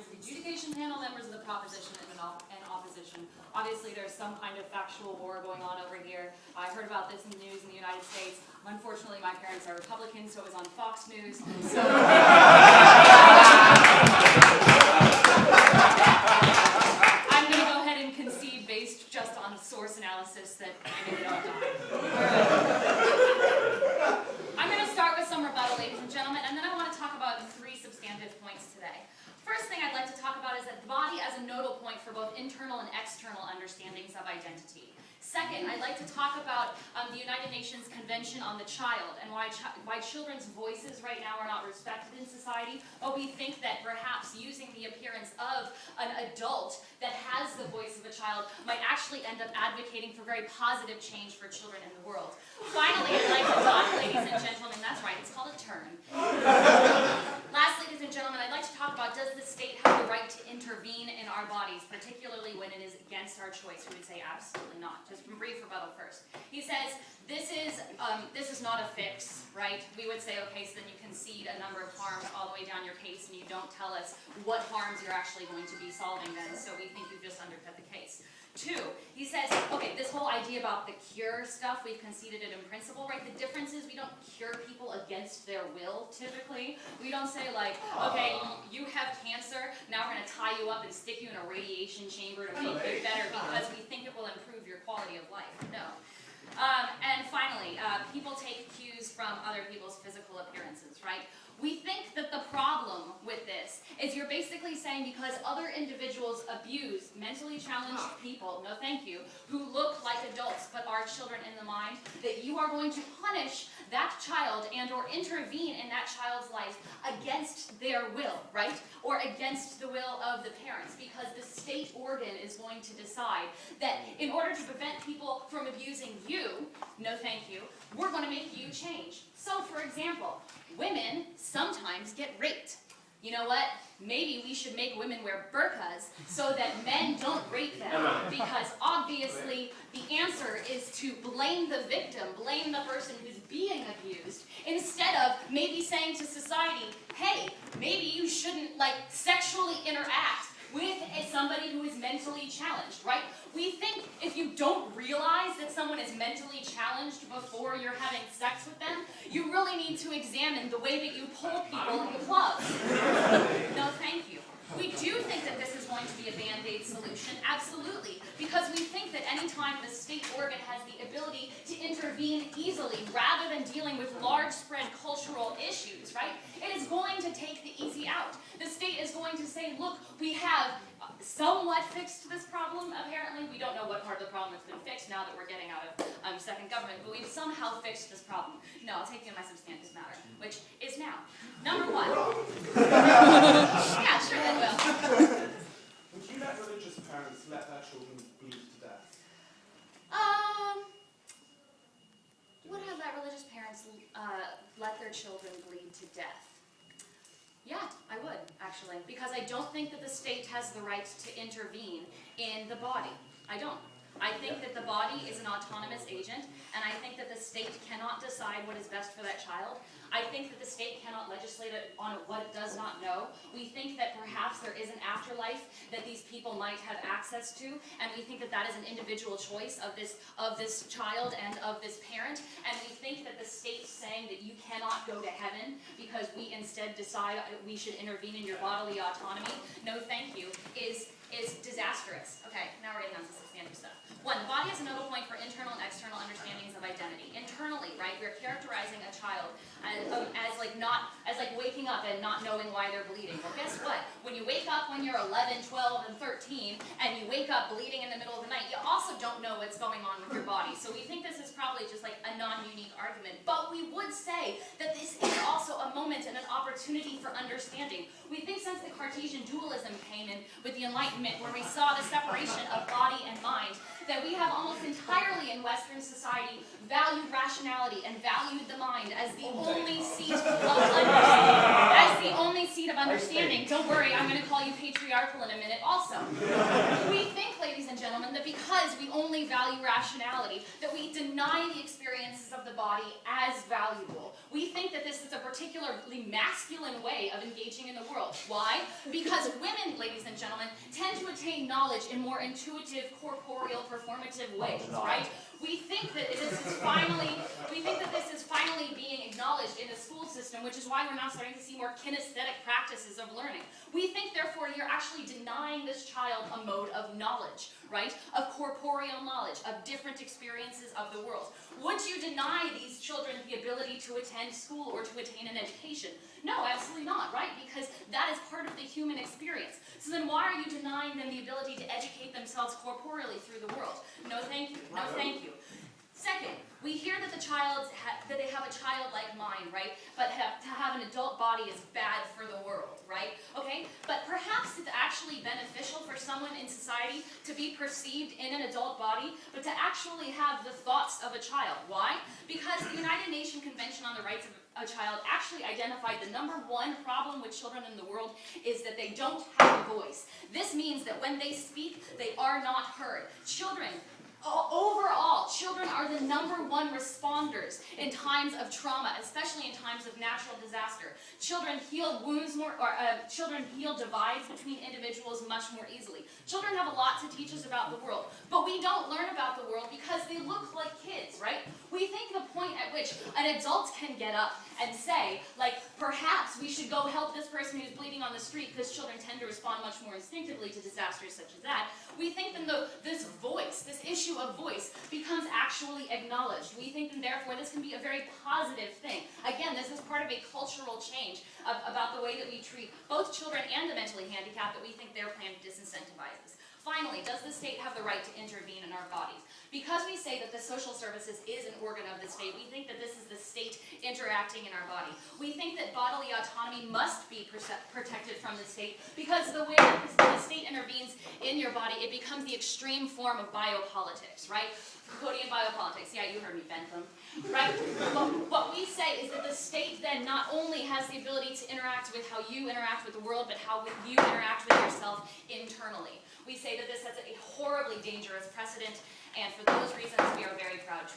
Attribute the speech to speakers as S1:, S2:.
S1: members of the adjudication panel, members of the proposition and opposition. Obviously, there's some kind of factual war going on over here. I heard about this in the news in the United States. Unfortunately, my parents are Republicans, so it was on Fox News. So I'm going to go ahead and concede, based just on source analysis, that maybe they don't die. I'm going to start with some rebuttal, ladies and gentlemen, and then I want to talk about 3 substantive points today. First thing I'd like to talk about is that the body as a nodal point for both internal and external understandings of identity. Second, I'd like to talk about the United Nations Convention on the Child and why children's voices right now are not respected in society, but we think that perhaps using the appearance of an adult that has the voice of a child might actually end up advocating for very positive change for children in the world. Finally, I'd like to talk, ladies and gentlemen, that's right, it's called a turn. Last, ladies and gentlemen, I'd like to talk about, does the state have the right to intervene in our bodies, particularly when it is against our choice? We would say absolutely not. Just from brief rebuttal first. He says, this is not a fix, right? We would say, okay, so then you concede a number of harms all the way down your case, and you don't tell us what harms you're actually going to be solving then, so we think you've just undercut the case. 2, he says, okay, this whole idea about the cure stuff, we've conceded it in principle, right? The difference is we don't cure people against their will, typically. We don't say, like, okay, you have cancer, now we're going to tie you up and stick you in a radiation chamber to make you better because we think it will improve your quality of life. No. And finally, people take cues from other people's physical appearances, right? We think that the problem with this is you're basically saying because other individuals abuse mentally challenged people, no thank you, who look like adults but are children in the mind, that you are going to punish that child and or intervene in that child's life against their will, right? Or against the will of the parents, because the state organ is going to decide that in order to prevent people from abusing you, no thank you, we're going to make you change. So, for example, women sometimes get raped. You know what? Maybe we should make women wear burqas so that men don't rape them, because obviously the answer is to blame the victim, blame the person who's being abused, instead of maybe saying to society, hey, maybe you shouldn't, like, sexually interact with somebody who is mentally challenged, right? We think if you don't realize that someone is mentally challenged before you're having sex with them, you really need to examine the way that you pull people in the clubs. No, thank you. We do think that this is going to be a Band-Aid solution, absolutely, because we think that any time the state organ has the ability to intervene easily rather than dealing with large-spread cultural issues, right, it is going to take the easy out. The state is going to say, look, we have somewhat fixed this problem, apparently. We don't know what part of the problem has been fixed now that we're getting out of second government, but we've somehow fixed this problem. No, I'll take you in my substantive matter, which is now. Number 1. Yeah, sure, then will.
S2: Would you let religious parents let their children bleed to death?
S1: Would I let religious parents let their children bleed to death? Yeah, I would, actually, because I don't think that the state has the right to intervene in the body. I don't. I think that the body is an autonomous agent, and I think that the state cannot decide what is best for that child. I think that the state cannot legislate on what it does not know. We think that perhaps there is an afterlife that these people might have access to, and we think that that is an individual choice of this child and of this parent, and we think that the state saying that you cannot go to heaven because we instead decide we should intervene in your bodily autonomy, no thank you, is disastrous. Okay, now we're getting on to substantive stuff. 1, the body is a nodal point for internal and external understandings of identity. Internally, right, we're characterizing a child as waking up and not knowing why they're bleeding. Well, guess what? When you wake up when you're 11, 12, and 13, and you wake up bleeding in the middle of the night, you also don't know what's going on with your body. So we think this is probably just like a non-unique argument. But we would say that this is also a moment and an opportunity for understanding. We think since the Cartesian dualism came in with the Enlightenment, where we saw the separation of body and mind, that we have almost entirely in Western society valued rationality and valued the mind as the only seat of understanding. Don't worry, I'm going to call you patriarchal in a minute also. We think, ladies and gentlemen, that because we only value rationality, that we deny the experiences of the body as valuable. We think that this is a particularly masculine way of engaging in the world. Why? Because women, ladies and gentlemen, tend to attain knowledge in more intuitive, corporeal, performative ways, right? We think that this is finally being acknowledged in the school system, which is why we're now starting to see more kinesthetic practices of learning. We think, therefore, you're actually denying this child a mode of knowledge, right? Of corporeal knowledge, of different experiences of the world. Would you deny these children the ability to attend school or to attain an education? No, absolutely not, right? Because that is part of the human experience. So then why are you denying them the ability to educate themselves corporeally through the world? No, thank you. No, thank you. Second, we hear that that they have a childlike mind, right? But to have an adult body is bad for the world, right? Okay? But perhaps it's actually beneficial for someone in society to be perceived in an adult body, but to actually have the thoughts of a child. Why? Because the United Nations Convention on the Rights of a Child actually identified the #1 problem with children in the world is that they don't have a voice. This means that when they speak, they are not heard. Overall, children are the #1 responders in times of trauma, especially in times of natural disaster. Children heal wounds children heal divides between individuals much more easily. Children have a lot to teach us about the world, but we don't learn about the world because they look like kids, right? We think the point at which an adult can get up and say, like, perhaps we should go help this person who's bleeding on the street because children tend to respond much more instinctively to disasters such as that. We think then this issue of voice becomes actually acknowledged. We think and therefore this can be a very positive thing. Again, this is part of a cultural change about the way that we treat both children and the mentally handicapped that we think their plan disincentivizes. Finally, does the state have the right to intervene in our bodies? Because we say that the social services is an organ of the state, we think that this is the state interacting in our body. We think that bodily autonomy must be protected from the state because the way that the state intervenes in your body, it becomes the extreme form of biopolitics, right? Codian biopolitics, yeah, you heard me, Bentham, right? What we say is that the state then not only has the ability to interact with how you interact with the world, but how you interact with yourself internally. We say that this has a horribly dangerous precedent, and for those reasons, we are very proud to